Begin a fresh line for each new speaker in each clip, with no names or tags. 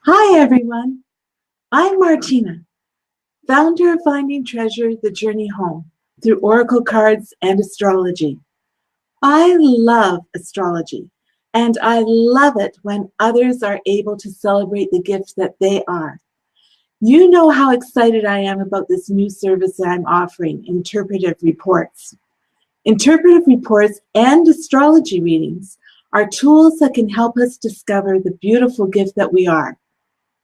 Hi everyone, I'm Martina, founder of Finding Treasure, The Journey Home, through Oracle cards and astrology. I love astrology, and I love it when others are able to celebrate the gifts that they are. You know how excited I am about this new service that I'm offering, Interpretive Reports. Interpretive reports and astrology readings are tools that can help us discover the beautiful gift that we are.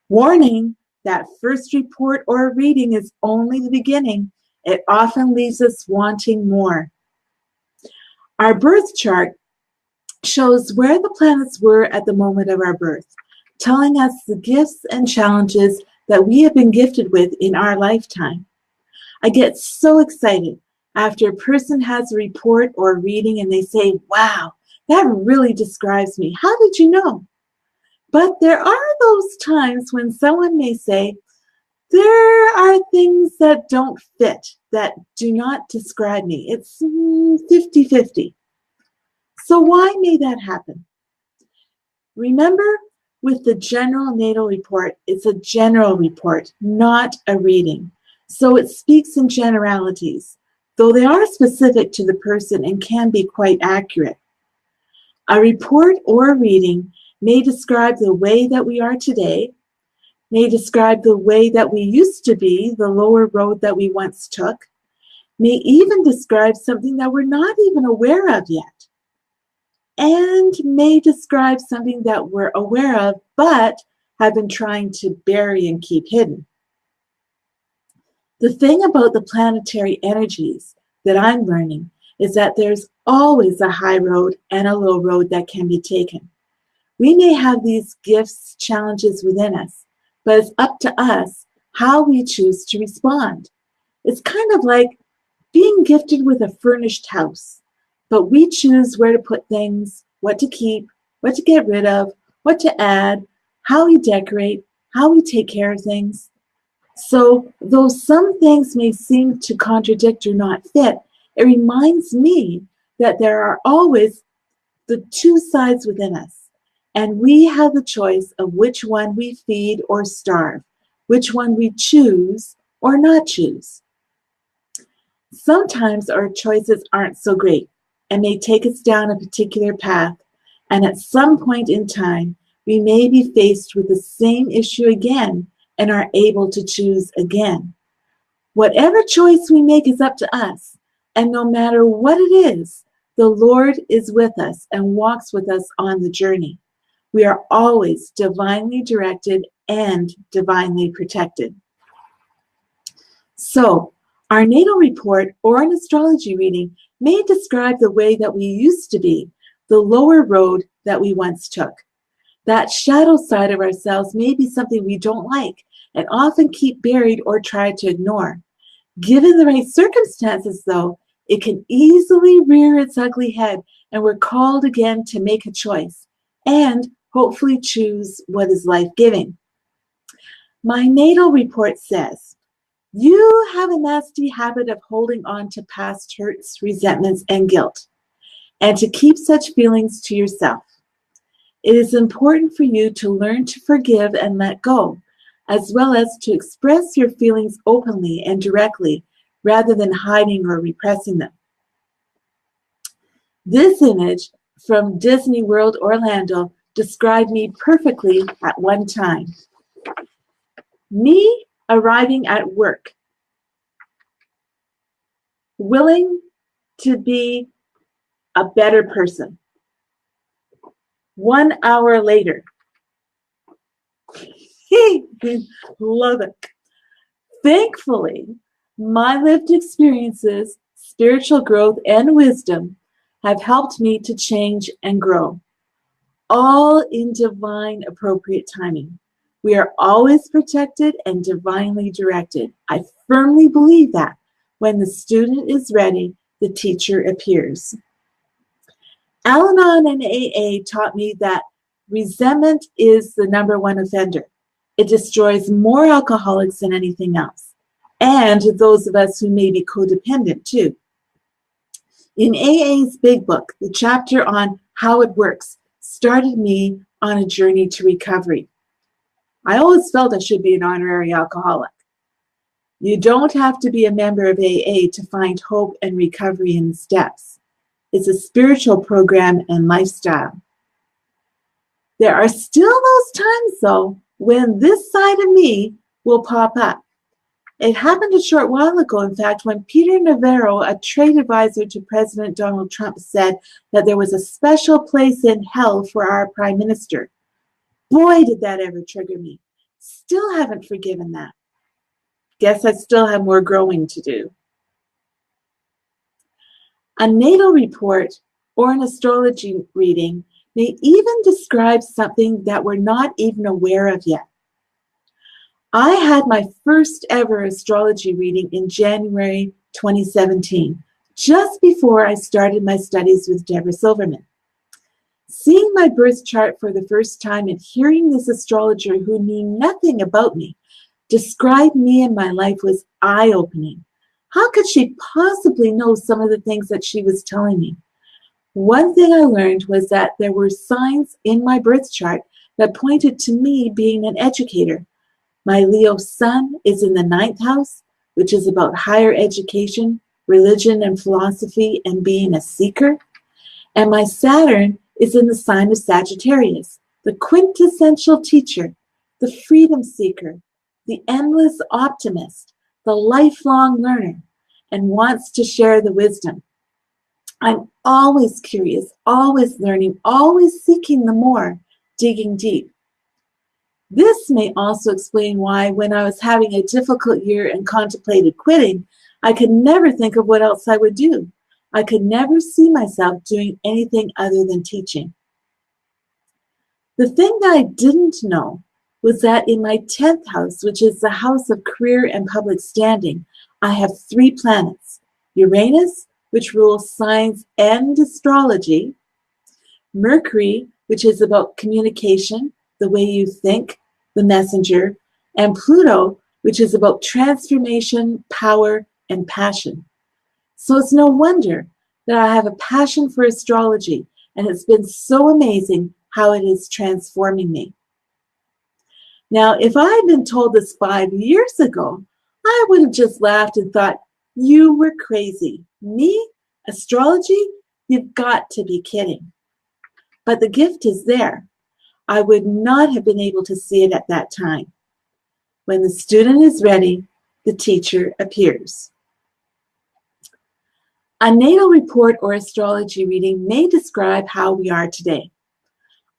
Warning, that first report or reading is only the beginning. It often leaves us wanting more. Our birth chart shows where the planets were at the moment of our birth, telling us the gifts and challenges that we have been gifted with in our lifetime. I get so excited after a person has a report or a reading and they say, wow, that really describes me. How did you know? But there are those times when someone may say, there are things that don't fit, that do not describe me. It's 50-50. So why may that happen? Remember, with the general natal report, it's a general report, not a reading. So it speaks in generalities, though they are specific to the person and can be quite accurate. A report or a reading may describe the way that we are today, may describe the way that we used to be, the lower road that we once took, may even describe something that we're not even aware of yet, and may describe something that we're aware of but have been trying to bury and keep hidden. The thing about the planetary energies that I'm learning is that there's always a high road and a low road that can be taken. We may have these gifts, challenges within us, but it's up to us how we choose to respond. It's kind of like being gifted with a furnished house, but we choose where to put things, what to keep, what to get rid of, what to add, how we decorate, how we take care of things. So though some things may seem to contradict or not fit, it reminds me that there are always the two sides within us. And we have the choice of which one we feed or starve, which one we choose or not choose. Sometimes our choices aren't so great and may take us down a particular path, and at some point in time, we may be faced with the same issue again and are able to choose again. Whatever choice we make is up to us, and no matter what it is, the Lord is with us and walks with us on the journey. We are always divinely directed and divinely protected. So, our natal report or an astrology reading may describe the way that we used to be, the lower road that we once took. That shadow side of ourselves may be something we don't like and often keep buried or try to ignore. Given the right circumstances, though, it can easily rear its ugly head, and we're called again to make a choice and hopefully choose what is life-giving. My natal report says, you have a nasty habit of holding on to past hurts, resentments, and guilt, and to keep such feelings to yourself. It is important for you to learn to forgive and let go, as well as to express your feelings openly and directly, rather than hiding or repressing them. This image from Disney World Orlando described me perfectly at one time. Me arriving at work, willing to be a better person. 1 hour later, love it. Thankfully, my lived experiences, spiritual growth, and wisdom have helped me to change and grow, all in divine appropriate timing. We are always protected and divinely directed. I firmly believe that when the student is ready, the teacher appears. Al-Anon and AA taught me that resentment is the #1 offender. It destroys more alcoholics than anything else, and those of us who may be codependent too. In AA's big book, the chapter on how it works started me on a journey to recovery. I always felt I should be an honorary alcoholic. You don't have to be a member of AA to find hope and recovery in the steps. It's a spiritual program and lifestyle. There are still those times, though, when this side of me will pop up. It happened a short while ago, in fact, when Peter Navarro, a trade advisor to President Donald Trump, said that there was a special place in hell for our Prime Minister. Boy, did that ever trigger me. Still haven't forgiven that. Guess I still have more growing to do. A natal report or an astrology reading may even describe something that we're not even aware of yet. I had my first ever astrology reading in January 2017, just before I started my studies with Deborah Silverman. Seeing my birth chart for the first time and hearing this astrologer who knew nothing about me describe me and my life was eye-opening. How could she possibly know some of the things that she was telling me? One thing I learned was that there were signs in my birth chart that pointed to me being an educator. My Leo sun is in the 9th house, which is about higher education, religion and philosophy, and being a seeker. And my Saturn is in the sign of Sagittarius, the quintessential teacher, the freedom seeker, the endless optimist, the lifelong learner, and wants to share the wisdom. I'm always curious, always learning, always seeking the more, digging deep. This may also explain why, when I was having a difficult year and contemplated quitting, I could never think of what else I would do. I could never see myself doing anything other than teaching. The thing that I didn't know was that in my 10th house, which is the house of career and public standing, I have 3 planets: Uranus, which rules signs and astrology; Mercury, which is about communication, the way you think, the messenger; and Pluto, which is about transformation, power, and passion. So it's no wonder that I have a passion for astrology, and it's been so amazing how it is transforming me. Now, if I had been told this 5 years ago, I would have just laughed and thought, you were crazy. Me? Astrology? You've got to be kidding. But the gift is there. I would not have been able to see it at that time. When the student is ready, the teacher appears. A natal report or astrology reading may describe how we are today.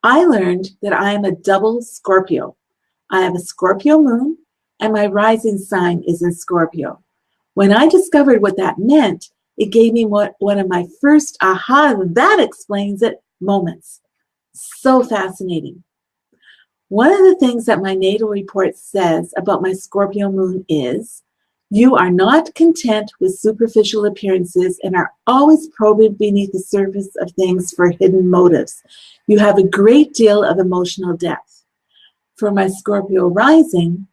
I learned that I am a double Scorpio. I have a Scorpio moon, and my rising sign is in Scorpio. When I discovered what that meant, it gave me one of my first aha, that explains it moments. So fascinating. One of the things that my natal report says about my Scorpio moon is, you are not content with superficial appearances and are always probing beneath the surface of things for hidden motives. You have a great deal of emotional depth. For my Scorpio rising,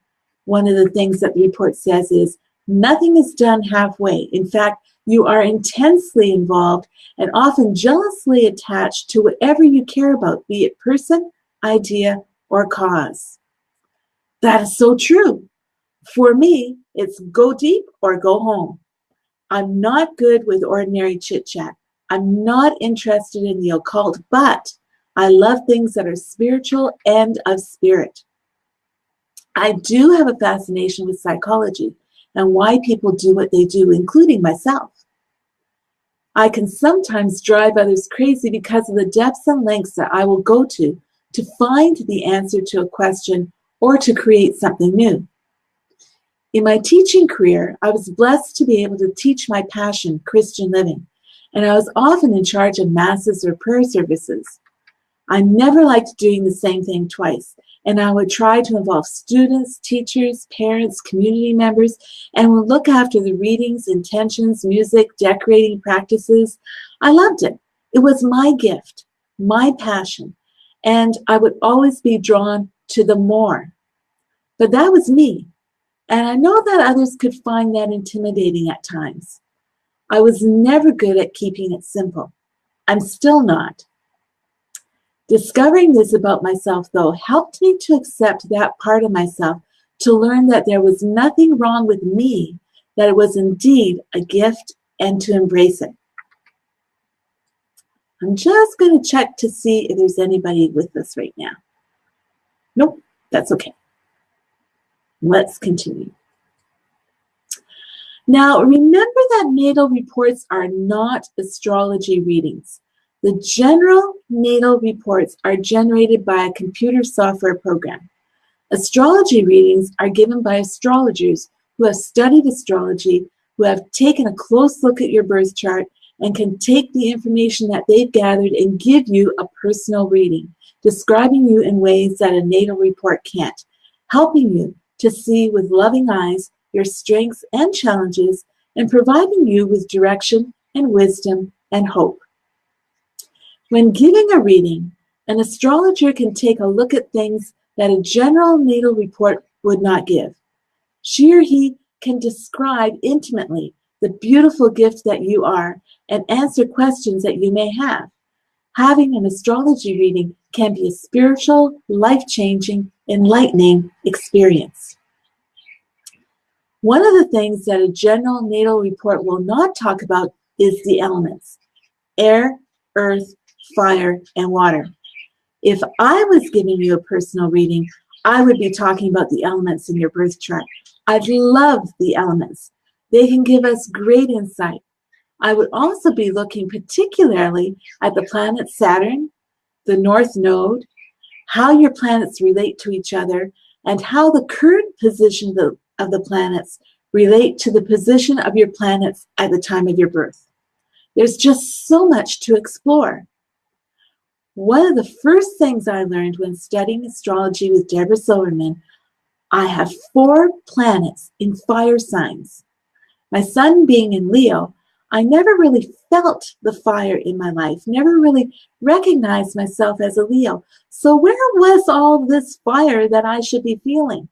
one of the things that the report says is, nothing is done halfway. In fact, you are intensely involved and often jealously attached to whatever you care about, be it person, idea, or cause. That is so true. For me, it's go deep or go home. I'm not good with ordinary chit-chat. I'm not interested in the occult, but I love things that are spiritual and of spirit. I do have a fascination with psychology and why people do what they do, including myself. I can sometimes drive others crazy because of the depths and lengths that I will go to find the answer to a question or to create something new. In my teaching career, I was blessed to be able to teach my passion, Christian living, and I was often in charge of masses or prayer services. I never liked doing the same thing twice, and I would try to involve students, teachers, parents, community members, and would look after the readings, intentions, music, decorating practices. I loved it. It was my gift, my passion, and I would always be drawn to the more. But that was me. And I know that others could find that intimidating at times. I was never good at keeping it simple. I'm still not. Discovering this about myself, though, helped me to accept that part of myself, to learn that there was nothing wrong with me, that it was indeed a gift, and to embrace it. I'm just going to check to see if there's anybody with us right now. Nope, that's okay. Let's continue. Now, remember that natal reports are not astrology readings. The general natal reports are generated by a computer software program. Astrology readings are given by astrologers who have studied astrology, who have taken a close look at your birth chart, and can take the information that they've gathered and give you a personal reading, describing you in ways that a natal report can't, helping you to see with loving eyes your strengths and challenges, and providing you with direction and wisdom and hope. When giving a reading, an astrologer can take a look at things that a general natal report would not give. She or he can describe intimately the beautiful gift that you are and answer questions that you may have. Having an astrology reading can be a spiritual, life-changing, enlightening experience. One of the things that a general natal report will not talk about is the elements: air, earth, fire, and water. If I was giving you a personal reading, I would be talking about the elements in your birth chart. I love the elements. They can give us great insight. I would also be looking particularly at the planet Saturn, the North Node, how your planets relate to each other, and how the current position of the planets relate to the position of your planets at the time of your birth. There's just so much to explore. One of the first things I learned when studying astrology with Deborah Silverman, I have 4 planets in fire signs. My sun being in Leo, I never really felt the fire in my life, never really recognized myself as a Leo. So where was all this fire that I should be feeling?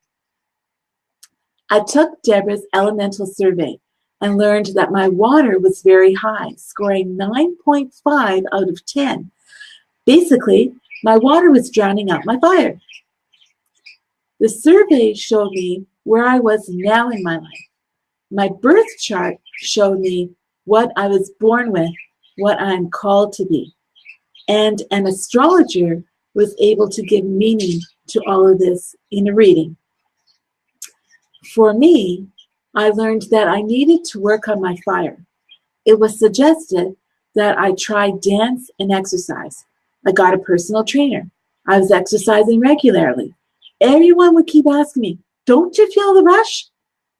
I took Deborah's elemental survey and learned that my water was very high, scoring 9.5 out of 10. Basically, my water was drowning out my fire. The survey showed me where I was now in my life. My birth chart showed me what I was born with, what I'm called to be. And an astrologer was able to give meaning to all of this in a reading. For me, I learned that I needed to work on my fire. It was suggested that I try dance and exercise. I got a personal trainer. I was exercising regularly. Everyone would keep asking me, "Don't you feel the rush?"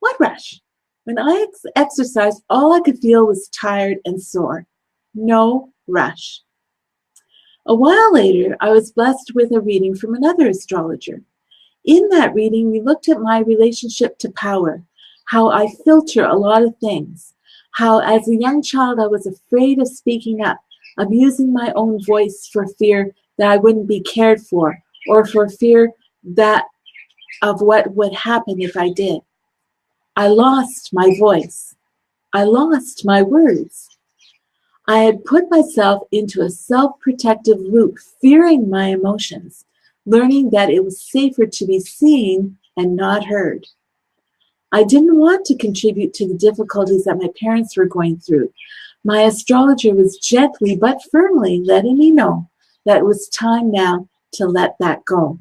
What rush? When I exercised, all I could feel was tired and sore. No rush. A while later, I was blessed with a reading from another astrologer. In that reading, we looked at my relationship to power, how I filter a lot of things, how as a young child I was afraid of speaking up, of using my own voice for fear that I wouldn't be cared for, or for fear of what would happen if I did. I lost my voice. I lost my words. I had put myself into a self-protective loop, fearing my emotions, learning that it was safer to be seen and not heard. I didn't want to contribute to the difficulties that my parents were going through. My astrologer was gently but firmly letting me know that it was time now to let that go.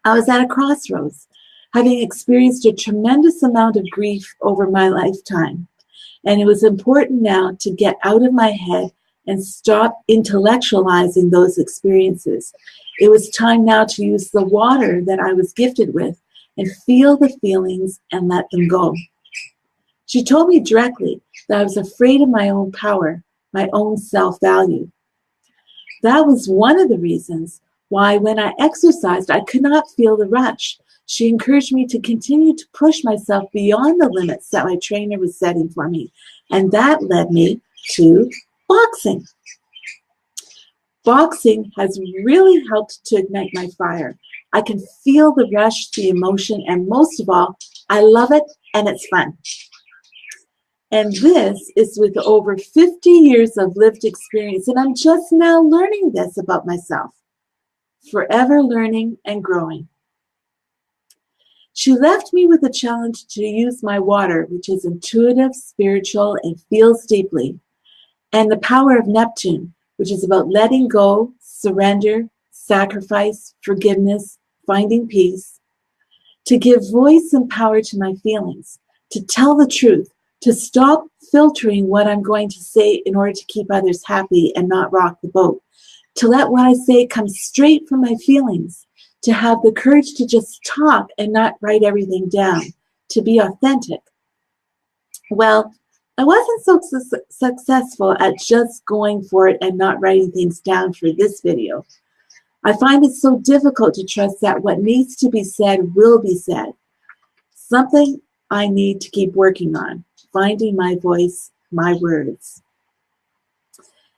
I was at a crossroads, having experienced a tremendous amount of grief over my lifetime, and it was important now to get out of my head and stop intellectualizing those experiences. It was time now to use the water that I was gifted with and feel the feelings and let them go. She told me directly that I was afraid of my own power, my own self-value. That was one of the reasons why when I exercised, I could not feel the rush. She encouraged me to continue to push myself beyond the limits that my trainer was setting for me. And that led me to boxing. Boxing has really helped to ignite my fire. I can feel the rush, the emotion, and most of all, I love it and it's fun. And this is with over 50 years of lived experience, and I'm just now learning this about myself. Forever learning and growing. She left me with a challenge to use my water, which is intuitive, spiritual, and feels deeply, and the power of Neptune, which is about letting go, surrender, sacrifice, forgiveness, finding peace, to give voice and power to my feelings, to tell the truth, to stop filtering what I'm going to say in order to keep others happy and not rock the boat, to let what I say come straight from my feelings, to have the courage to just talk and not write everything down, to be authentic. Well, I wasn't so successful at just going for it and not writing things down for this video. I find it so difficult to trust that what needs to be said will be said. Something I need to keep working on, finding my voice, my words.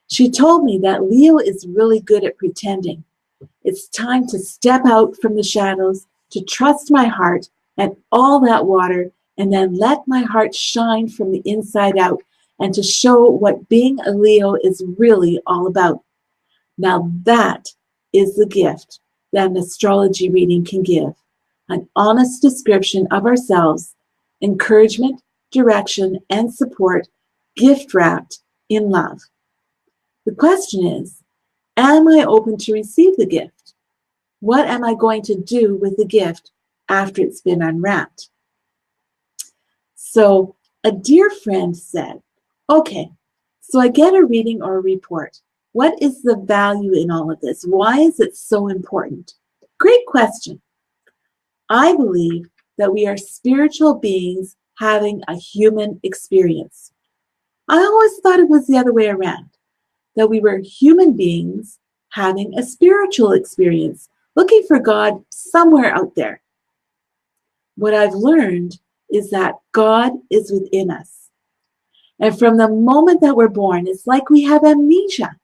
She told me that Leo is really good at pretending. It's time to step out from the shadows, to trust my heart and all that water, and then let my heart shine from the inside out and to show what being a Leo is really all about. Now that is the gift that an astrology reading can give. An honest description of ourselves, encouragement, direction, and support, gift wrapped in love. The question is, am I open to receive the gift? What am I going to do with the gift after it's been unwrapped? So a dear friend said, okay, so I get a reading or a report. What is the value in all of this? Why is it so important? Great question. I believe that we are spiritual beings having a human experience. I always thought it was the other way around, that we were human beings having a spiritual experience, looking for God somewhere out there. What I've learned is that God is within us. And from the moment that we're born, it's like we have amnesia.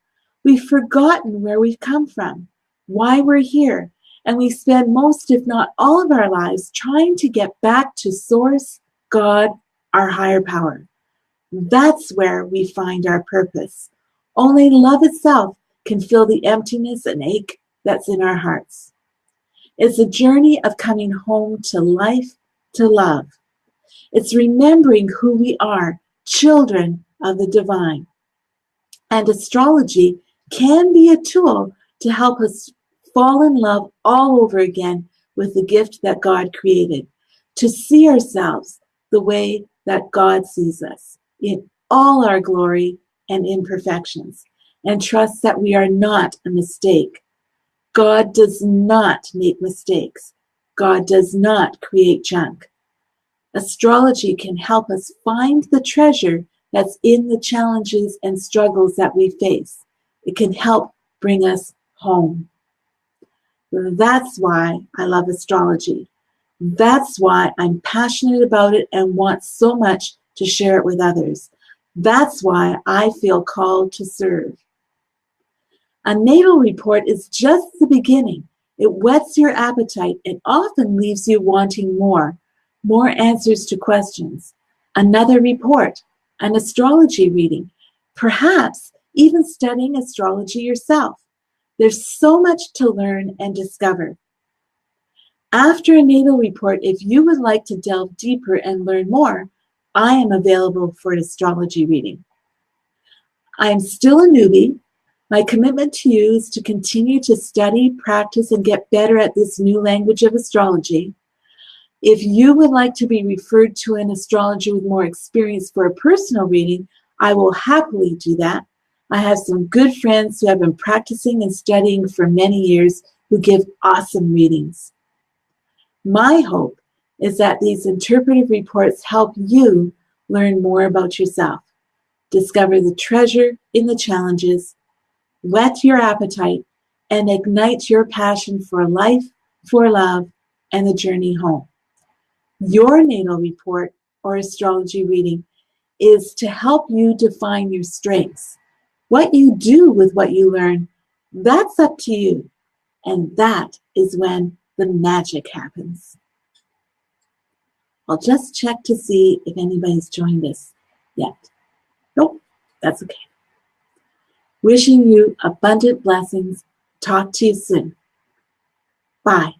We've forgotten where we've come from, why we're here, and we spend most, if not all of our lives trying to get back to Source, God, our higher power. That's where we find our purpose. Only love itself can fill the emptiness and ache that's in our hearts. It's a journey of coming home to life, to love. It's remembering who we are, children of the divine. And astrology can be a tool to help us fall in love all over again with the gift that God created, to see ourselves the way that God sees us, in all our glory and imperfections, and trust that we are not a mistake. God does not make mistakes. God does not create junk. Astrology can help us find the treasure that's in the challenges and struggles that we face. It can help bring us home. That's why I love astrology. That's why I'm passionate about it and want so much to share it with others. That's why I feel called to serve. A natal report is just the beginning. It whets your appetite and often leaves you wanting more answers to questions, another report, an astrology reading, perhaps even studying astrology yourself. There's so much to learn and discover. After a natal report, if you would like to delve deeper and learn more, I am available for an astrology reading. I am still a newbie. My commitment to you is to continue to study, practice, and get better at this new language of astrology. If you would like to be referred to an astrologer with more experience for a personal reading, I will happily do that. I have some good friends who have been practicing and studying for many years who give awesome readings. My hope is that these interpretive reports help you learn more about yourself, discover the treasure in the challenges, whet your appetite, and ignite your passion for life, for love, and the journey home. Your natal report or astrology reading is to help you define your strengths. What you do with what you learn, that's up to you. And that is when the magic happens. I'll just check to see if anybody's joined us. yet. Nope, that's okay. Wishing you abundant blessings. Talk to you soon. Bye.